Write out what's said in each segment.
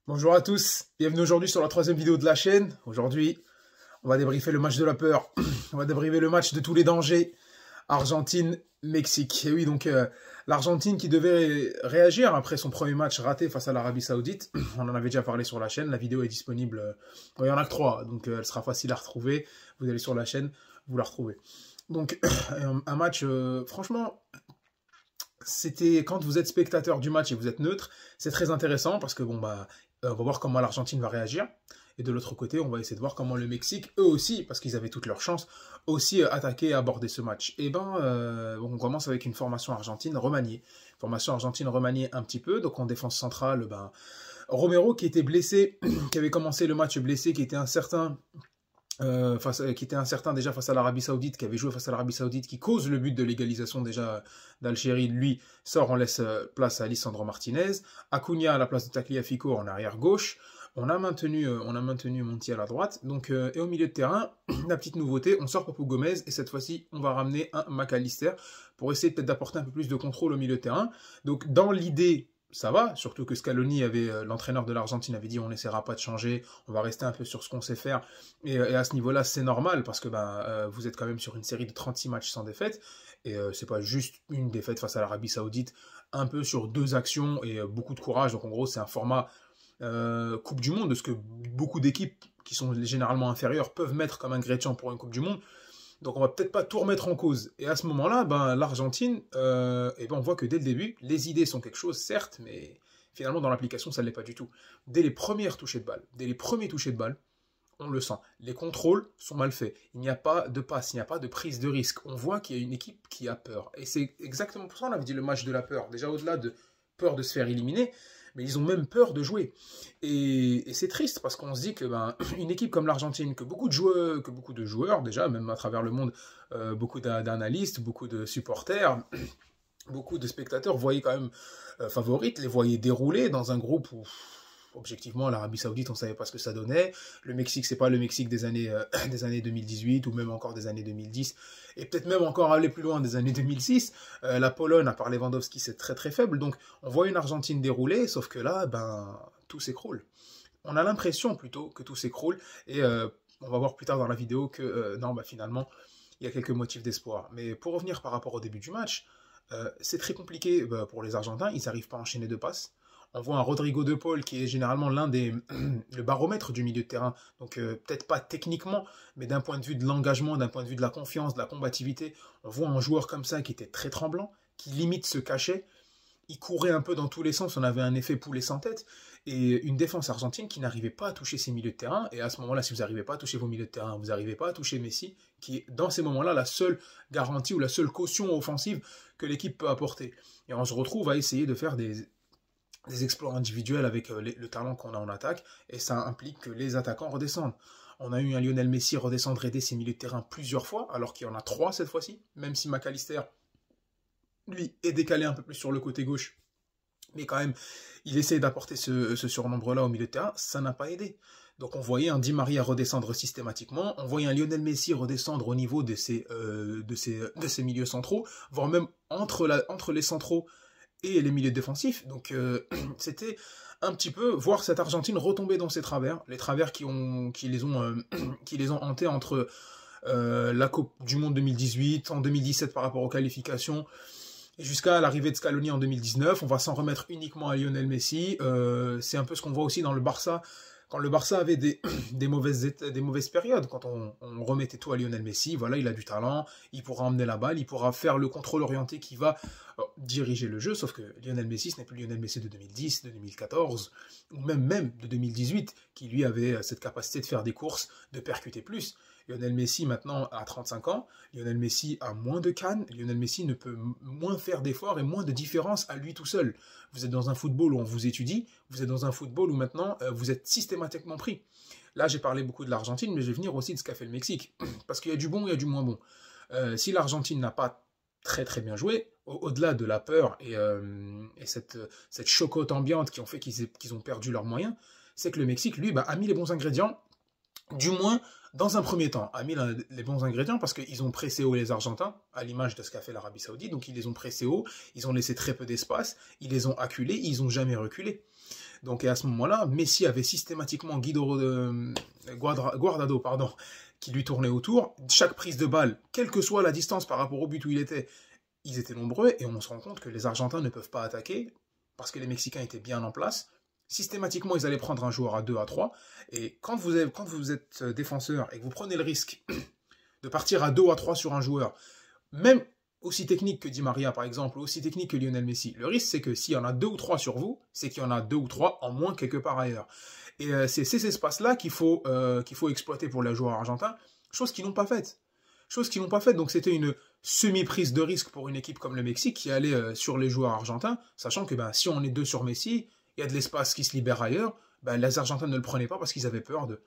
Bonjour à tous, bienvenue aujourd'hui sur la troisième vidéo de la chaîne. Aujourd'hui, on va débriefer le match de la peur. On va débriefer le match de tous les dangers. Argentine-Mexique. Et oui, donc l'Argentine qui devait réagir après son premier match raté face à l'Arabie Saoudite. On en avait déjà parlé sur la chaîne. La vidéo est disponible. Il y en a que 3, donc elle sera facile à retrouver. Vous allez sur la chaîne, vous la retrouvez. Donc un match, franchement, c'était quand vous êtes spectateur du match et vous êtes neutre, c'est très intéressant parce que bon bah on va voir comment l'Argentine va réagir. Et de l'autre côté, on va essayer de voir comment le Mexique, eux aussi, parce qu'ils avaient toutes leurs chances, aussi attaquer et aborder ce match. Et on commence avec une formation argentine remaniée. Formation argentine remaniée un petit peu. Donc en défense centrale, Romero qui était blessé, qui avait commencé le match blessé, qui était incertain. Qui était incertain déjà face à l'Arabie Saoudite, qui avait joué face à l'Arabie Saoudite, qui cause le but de l'égalisation déjà d'Algérie, lui sort, on laisse place à Lisandro Martinez, Acuna à la place de Tagliafico en arrière gauche, on a maintenu Montiel à la droite, donc, et au milieu de terrain, la petite nouveauté, on sort Papu Gomez, et cette fois-ci, on va ramener un McAllister, pour essayer peut-être d'apporter un peu plus de contrôle au milieu de terrain, donc dans l'idée, ça va, surtout que Scaloni l'entraîneur de l'Argentine avait dit on n'essaiera pas de changer, on va rester un peu sur ce qu'on sait faire. Et à ce niveau-là, c'est normal parce que vous êtes quand même sur une série de 36 matchs sans défaite. Et c'est pas juste une défaite face à l'Arabie Saoudite, un peu sur 2 actions et beaucoup de courage. Donc en gros, c'est un format Coupe du Monde, de ce que beaucoup d'équipes qui sont généralement inférieures peuvent mettre comme ingrédient pour une Coupe du Monde. Donc on va peut-être pas tout remettre en cause. Et à ce moment-là, l'Argentine, on voit que dès le début, les idées sont quelque chose, certes, mais finalement dans l'application, ça ne l'est pas du tout. Dès les premières touchées de balle, dès les premiers touchés de balle, on le sent. Les contrôles sont mal faits. Il n'y a pas de passe, il n'y a pas de prise de risque. On voit qu'il y a une équipe qui a peur. Et c'est exactement pour ça qu'on avait dit le match de la peur. Déjà au-delà de peur de se faire éliminer, mais ils ont même peur de jouer. Et c'est triste parce qu'on se dit que une équipe comme l'Argentine, que beaucoup de joueurs déjà, même à travers le monde, beaucoup d'analystes, beaucoup de supporters, beaucoup de spectateurs voyaient quand même favorites, les voyaient dérouler dans un groupe où objectivement, l'Arabie Saoudite, on ne savait pas ce que ça donnait. Le Mexique, c'est pas le Mexique des années 2018 ou même encore des années 2010. Et peut-être même encore aller plus loin des années 2006. La Pologne, à part Lewandowski, c'est très très faible. Donc, on voit une Argentine dérouler, sauf que là, tout s'écroule. On a l'impression plutôt que tout s'écroule. Et on va voir plus tard dans la vidéo que finalement, il y a quelques motifs d'espoir. Mais pour revenir par rapport au début du match, c'est très compliqué pour les Argentins. Ils n'arrivent pas à enchaîner de passes. On voit un Rodrigo de Paul qui est généralement le baromètre du milieu de terrain. Donc peut-être pas techniquement, mais d'un point de vue de l'engagement, d'un point de vue de la confiance, de la combativité, on voit un joueur comme ça qui était très tremblant, qui limite se cachait. Il courait un peu dans tous les sens, on avait un effet poulet sans tête, et une défense argentine qui n'arrivait pas à toucher ses milieux de terrain, et à ce moment-là, si vous n'arrivez pas à toucher vos milieux de terrain, vous n'arrivez pas à toucher Messi, qui est dans ces moments-là la seule garantie ou la seule caution offensive que l'équipe peut apporter. Et on se retrouve à essayer de faire des exploits individuels avec le talent qu'on a en attaque, et ça implique que les attaquants redescendent. On a eu un Lionel Messi redescendre aider ses milieux de terrain plusieurs fois, alors qu'il y en a 3 cette fois-ci, même si McAllister, lui, est décalé un peu plus sur le côté gauche, mais quand même, il essaie d'apporter ce surnombre-là au milieu de terrain, ça n'a pas aidé. Donc on voyait un Di Maria redescendre systématiquement, on voyait un Lionel Messi redescendre au niveau de ses milieux centraux, voire même entre les centraux et les milieux défensifs. Donc c'était un petit peu voir cette Argentine retomber dans ses travers, les travers qui les ont hantés entre la Coupe du Monde 2018, en 2017 par rapport aux qualifications, et jusqu'à l'arrivée de Scaloni en 2019. On va s'en remettre uniquement à Lionel Messi. C'est un peu ce qu'on voit aussi dans le Barça, quand le Barça avait des mauvaises périodes, quand on remettait tout à Lionel Messi, voilà, il a du talent, il pourra emmener la balle, il pourra faire le contrôle orienté qui va diriger le jeu, sauf que Lionel Messi, ce n'est plus Lionel Messi de 2010, de 2014, ou même de 2018, qui lui avait cette capacité de faire des courses, de percuter plus. Lionel Messi maintenant a 35 ans, Lionel Messi a moins de cannes, Lionel Messi ne peut moins faire d'efforts et moins de différence à lui tout seul. Vous êtes dans un football où on vous étudie, vous êtes dans un football où maintenant vous êtes systématiquement pris. Là j'ai parlé beaucoup de l'Argentine, mais je vais venir aussi de ce qu'a fait le Mexique, parce qu'il y a du bon et il y a du moins bon. Si l'Argentine n'a pas très très bien joué, au-delà de la peur et cette chocotte ambiante qui ont fait qu'ils ont perdu leurs moyens, c'est que le Mexique, lui, a mis les bons ingrédients, du moins dans un premier temps, a mis les bons ingrédients parce qu'ils ont pressé haut les Argentins, à l'image de ce qu'a fait l'Arabie Saoudite, donc ils les ont pressés haut, ils ont laissé très peu d'espace, ils les ont acculés, ils n'ont jamais reculé. Donc, et à ce moment-là, Messi avait systématiquement Guardado, pardon, qui lui tournait autour. Chaque prise de balle, quelle que soit la distance par rapport au but où il était, ils étaient nombreux. Et on se rend compte que les Argentins ne peuvent pas attaquer parce que les Mexicains étaient bien en place. Systématiquement, ils allaient prendre un joueur à 2, à 3. Et quand vous êtes défenseur et que vous prenez le risque de partir à 2 ou à 3 sur un joueur, même aussi technique que Di Maria par exemple, aussi technique que Lionel Messi, le risque c'est que s'il y en a 2 ou 3 sur vous, c'est qu'il y en a 2 ou 3 en moins quelque part ailleurs. Et c'est ces espaces-là qu'il faut exploiter pour les joueurs argentins, chose qu'ils n'ont pas faite. Donc c'était une semi-prise de risque pour une équipe comme le Mexique qui allait sur les joueurs argentins, sachant que si on est 2 sur Messi, il y a de l'espace qui se libère ailleurs, les Argentins ne le prenaient pas parce qu'ils avaient peur de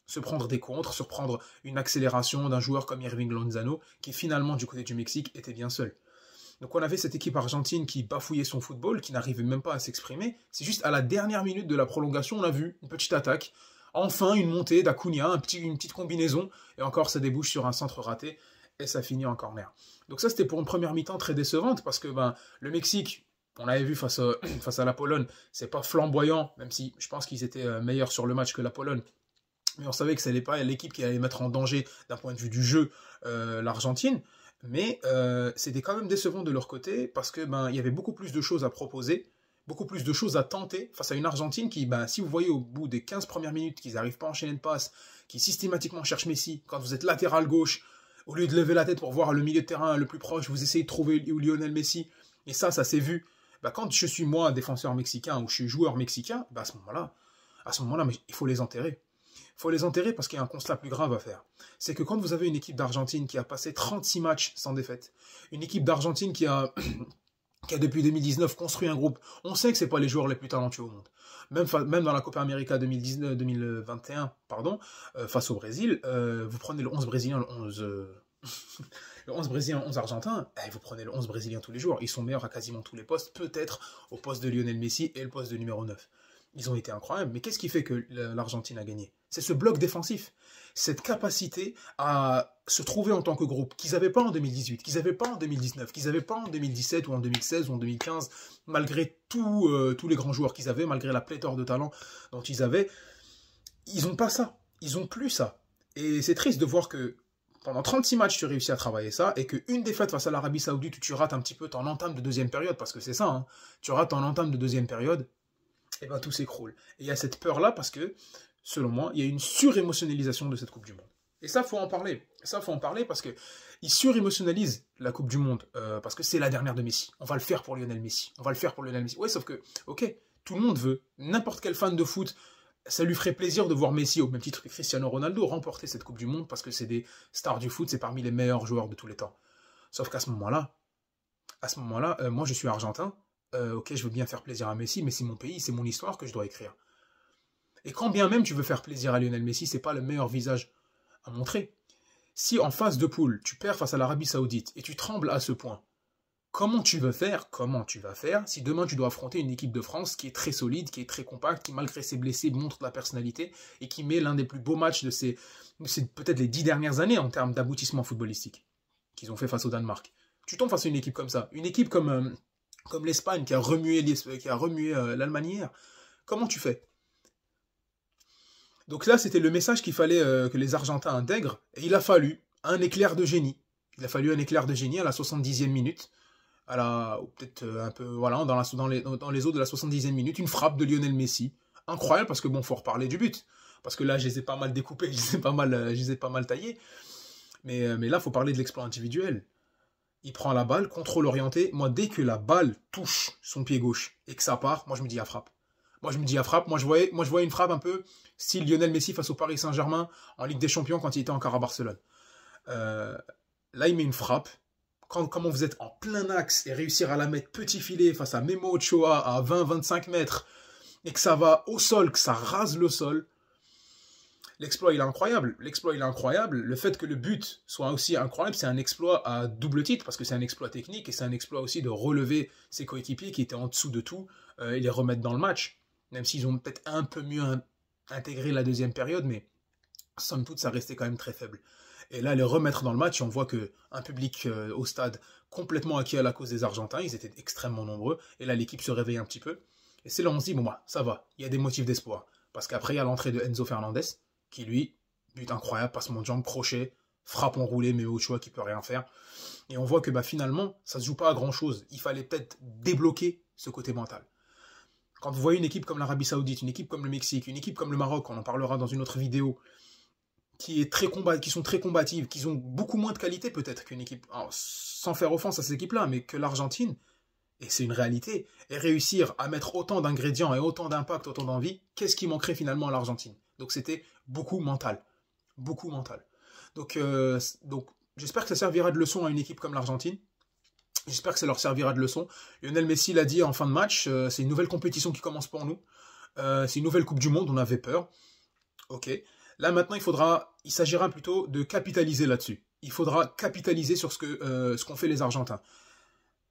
se prendre des contres, se prendre une accélération d'un joueur comme Irving Lozano, qui finalement, du côté du Mexique, était bien seul. Donc on avait cette équipe argentine qui bafouillait son football, qui n'arrivait même pas à s'exprimer. C'est juste à la dernière minute de la prolongation, on a vu une petite attaque, enfin une montée d'Acuna, une petite combinaison, et encore ça débouche sur un centre raté, et ça finit en corner. Donc ça c'était pour une première mi-temps très décevante, parce que le Mexique, on l'avait vu face à la Pologne, c'est pas flamboyant, même si je pense qu'ils étaient meilleurs sur le match que la Pologne. Mais on savait que ce n'allait pas l'équipe qui allait mettre en danger d'un point de vue du jeu l'Argentine. Mais c'était quand même décevant de leur côté parce que il y avait beaucoup plus de choses à proposer, beaucoup plus de choses à tenter face à une Argentine qui, si vous voyez au bout des 15 premières minutes qu'ils n'arrivent pas à enchaîner de passes, qui systématiquement cherchent Messi, quand vous êtes latéral gauche, au lieu de lever la tête pour voir le milieu de terrain le plus proche, vous essayez de trouver Lionel Messi. Et ça s'est vu. Quand je suis moi défenseur mexicain ou je suis joueur mexicain, à ce moment-là, il faut les enterrer. Il faut les enterrer parce qu'il y a un constat plus grave à faire. C'est que quand vous avez une équipe d'Argentine qui a passé 36 matchs sans défaite, une équipe d'Argentine qui a depuis 2019 construit un groupe, on sait que ce n'est pas les joueurs les plus talentueux au monde. Même dans la Copa América 2021, face au Brésil, vous prenez le 11 brésilien, le 11 brésilien, 11 argentin, vous prenez le 11 brésilien tous les jours. Ils sont meilleurs à quasiment tous les postes, peut-être au poste de Lionel Messi et le poste de numéro 9. Ils ont été incroyables. Mais qu'est-ce qui fait que l'Argentine a gagné? C'est ce bloc défensif. Cette capacité à se trouver en tant que groupe qu'ils n'avaient pas en 2018, qu'ils n'avaient pas en 2019, qu'ils n'avaient pas en 2017 ou en 2016 ou en 2015, malgré tous les grands joueurs qu'ils avaient, malgré la pléthore de talents dont ils avaient. Ils n'ont pas ça. Ils n'ont plus ça. Et c'est triste de voir que pendant 36 matchs, tu réussis à travailler ça, et qu'une défaite face à l'Arabie Saoudite où tu rates un petit peu ton entame de deuxième période, parce que c'est ça, hein, tu rates ton entame de deuxième période, et tout s'écroule. Et il y a cette peur-là parce que, selon moi, il y a une surémotionnalisation de cette Coupe du Monde. Et ça, faut en parler. Parce qu'ils surémotionnalisent la Coupe du Monde parce que c'est la dernière de Messi. On va le faire pour Lionel Messi. Ouais, sauf que, ok, tout le monde veut. N'importe quel fan de foot, ça lui ferait plaisir de voir Messi, au même titre que Cristiano Ronaldo, remporter cette Coupe du Monde parce que c'est des stars du foot, c'est parmi les meilleurs joueurs de tous les temps. Sauf qu'à ce moment-là, moi je suis argentin. Ok, je veux bien faire plaisir à Messi, mais c'est mon pays, c'est mon histoire que je dois écrire. Et quand bien même tu veux faire plaisir à Lionel Messi, c'est pas le meilleur visage à montrer. Si en phase de poule, tu perds face à l'Arabie Saoudite et tu trembles à ce point, comment tu vas faire si demain tu dois affronter une équipe de France qui est très solide, qui est très compacte, qui malgré ses blessés montre de la personnalité et qui met l'un des plus beaux matchs de ces peut-être les 10 dernières années en termes d'aboutissement footballistique qu'ils ont fait face au Danemark. Tu tombes face à une équipe comme ça, une équipe comme l'Espagne qui a remué l'Allemagne hier. Comment tu fais? Donc là, c'était le message qu'il fallait que les Argentins intègrent, et il a fallu un éclair de génie. Il a fallu un éclair de génie à la 70e minute, peut-être un peu, voilà, dans les eaux de la 70e minute, une frappe de Lionel Messi. Incroyable, parce que faut reparler du but. Parce que là, je les ai pas mal découpés, je les ai pas mal taillés. Mais là, il faut parler de l'exploit individuel. Il prend la balle, contrôle orienté. Moi, dès que la balle touche son pied gauche et que ça part, moi, je me dis à frappe. Moi, je voyais une frappe un peu style Lionel Messi face au Paris Saint-Germain en Ligue des Champions quand il était encore à Barcelone. Là, il met une frappe. Comment vous êtes en plein axe et réussir à la mettre petit filet face à Memo Ochoa à 20-25 mètres et que ça va au sol, que ça rase le sol. L'exploit, il est incroyable. Le fait que le but soit aussi incroyable, c'est un exploit à double titre, parce que c'est un exploit technique, et c'est un exploit aussi de relever ses coéquipiers qui étaient en dessous de tout, et les remettre dans le match. Même s'ils ont peut-être un peu mieux intégré la deuxième période, mais somme toute, ça restait quand même très faible. Et là, les remettre dans le match, on voit qu'un public au stade complètement acquis à la cause des Argentins, ils étaient extrêmement nombreux, et là, l'équipe se réveille un petit peu. Et c'est là où on se dit, bon, bah, ça va, il y a des motifs d'espoir. Parce qu'après, il y a l'entrée de Enzo Fernandez, qui lui, but incroyable, passement de jambe, crochet, frappe enroulée, mais au choix, qui peut rien faire. Et on voit que bah, finalement, ça se joue pas à grand chose. Il fallait peut-être débloquer ce côté mental. Quand vous voyez une équipe comme l'Arabie Saoudite, une équipe comme le Mexique, une équipe comme le Maroc, on en parlera dans une autre vidéo, qui sont très combatives, qui ont beaucoup moins de qualité peut-être qu'une équipe, sans faire offense à ces équipes-là, mais que l'Argentine, et c'est une réalité, et réussir à mettre autant d'ingrédients et autant d'impact, autant d'envie, qu'est-ce qui manquerait finalement à l'Argentine? Donc c'était beaucoup mental. Beaucoup mental. Donc j'espère que ça servira de leçon à une équipe comme l'Argentine. J'espère que ça leur servira de leçon. Lionel Messi l'a dit en fin de match, c'est une nouvelle compétition qui commence pour nous. C'est une nouvelle Coupe du Monde, on avait peur. Ok. Là maintenant, il s'agira plutôt de capitaliser là-dessus. Il faudra capitaliser sur ce qu'ont fait les Argentins.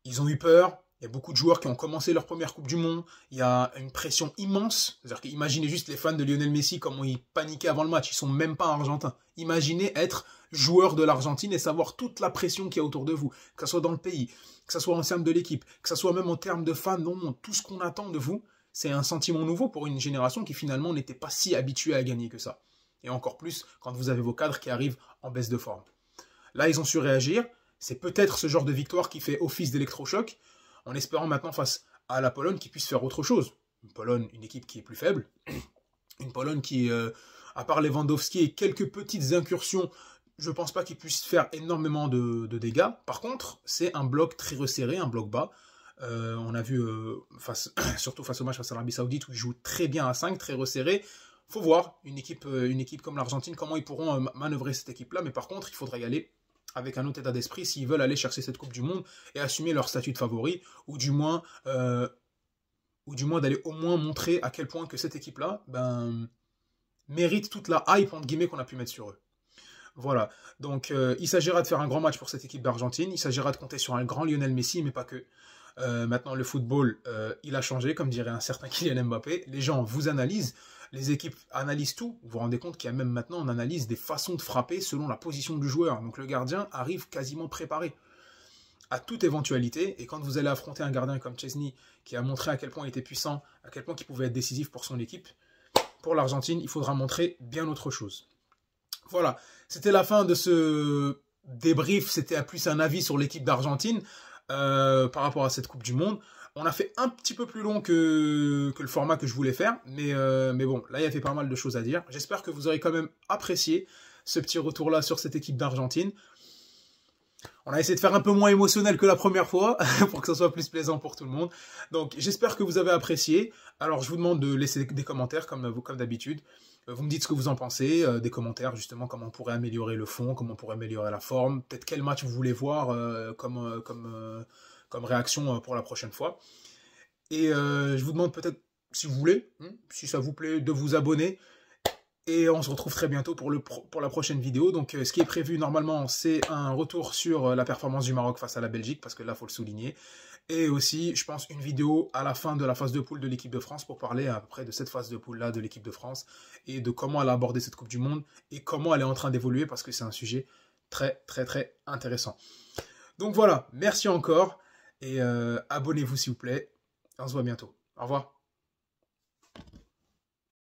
Ils ont eu peur. Il y a beaucoup de joueurs qui ont commencé leur première Coupe du Monde. Il y a une pression immense. C'est-à-dire qu'imaginez juste les fans de Lionel Messi, comment ils paniquaient avant le match. Ils sont même pas argentins. Imaginez être joueur de l'Argentine et savoir toute la pression qu'il y a autour de vous. Que ce soit dans le pays, que ce soit en termes de l'équipe, que ce soit même en termes de fans, non, tout ce qu'on attend de vous. C'est un sentiment nouveau pour une génération qui finalement n'était pas si habituée à gagner que ça. Et encore plus quand vous avez vos cadres qui arrivent en baisse de forme. Là, ils ont su réagir. C'est peut-être ce genre de victoire qui fait office d'électrochoc, en espérant maintenant face à la Pologne qui puisse faire autre chose. Une Pologne, une équipe qui est plus faible. Une Pologne qui, à part Lewandowski et quelques petites incursions, je ne pense pas qu'ils puissent faire énormément de dégâts. Par contre, c'est un bloc très resserré, un bloc bas. On a vu, surtout face au match face à l'Arabie Saoudite, où ils jouent très bien à 5, très resserré. Faut voir une équipe comme l'Argentine, comment ils pourront manœuvrer cette équipe-là. Mais par contre, il faudra y aller avec un autre état d'esprit s'ils veulent aller chercher cette Coupe du Monde et assumer leur statut de favori, ou du moins d'aller au moins montrer à quel point que cette équipe-là mérite toute la hype entre guillemets qu'on a pu mettre sur eux. Voilà, donc il s'agira de faire un grand match pour cette équipe d'Argentine, il s'agira de compter sur un grand Lionel Messi, mais pas que. Maintenant, le football, il a changé, comme dirait un certain Kylian Mbappé. Les gens vous analysent, les équipes analysent tout. Vous vous rendez compte qu'il y a même maintenant, on analyse des façons de frapper selon la position du joueur. Donc le gardien arrive quasiment préparé à toute éventualité. Et quand vous allez affronter un gardien comme Szczesny, qui a montré à quel point il était puissant, à quel point il pouvait être décisif pour son équipe, pour l'Argentine, il faudra montrer bien autre chose. Voilà, c'était la fin de ce débrief. C'était plus un avis sur l'équipe d'Argentine. Par rapport à cette Coupe du Monde. On a fait un petit peu plus long que le format que je voulais faire, mais bon, là il y avait pas mal de choses à dire. J'espère que vous aurez quand même apprécié ce petit retour-là sur cette équipe d'Argentine. On a essayé de faire un peu moins émotionnel que la première fois, pour que ça soit plus plaisant pour tout le monde. Donc j'espère que vous avez apprécié. Alors je vous demande de laisser des commentaires comme d'habitude. Vous me dites ce que vous en pensez, des commentaires justement, comment on pourrait améliorer le fond, comment on pourrait améliorer la forme, peut-être quel match vous voulez voir comme réaction pour la prochaine fois. Et je vous demande peut-être, si vous voulez, si ça vous plaît, de vous abonner. Et on se retrouve très bientôt pour la prochaine vidéo. Donc ce qui est prévu normalement, c'est un retour sur la performance du Maroc face à la Belgique, parce que là, il faut le souligner. Et aussi, je pense, une vidéo à la fin de la phase de poule de l'équipe de France pour parler à peu près de cette phase de poule-là de l'équipe de France et de comment elle a abordé cette Coupe du Monde et comment elle est en train d'évoluer, parce que c'est un sujet très, très, très intéressant. Donc voilà, merci encore et abonnez-vous s'il vous plaît. On se voit bientôt. Au revoir.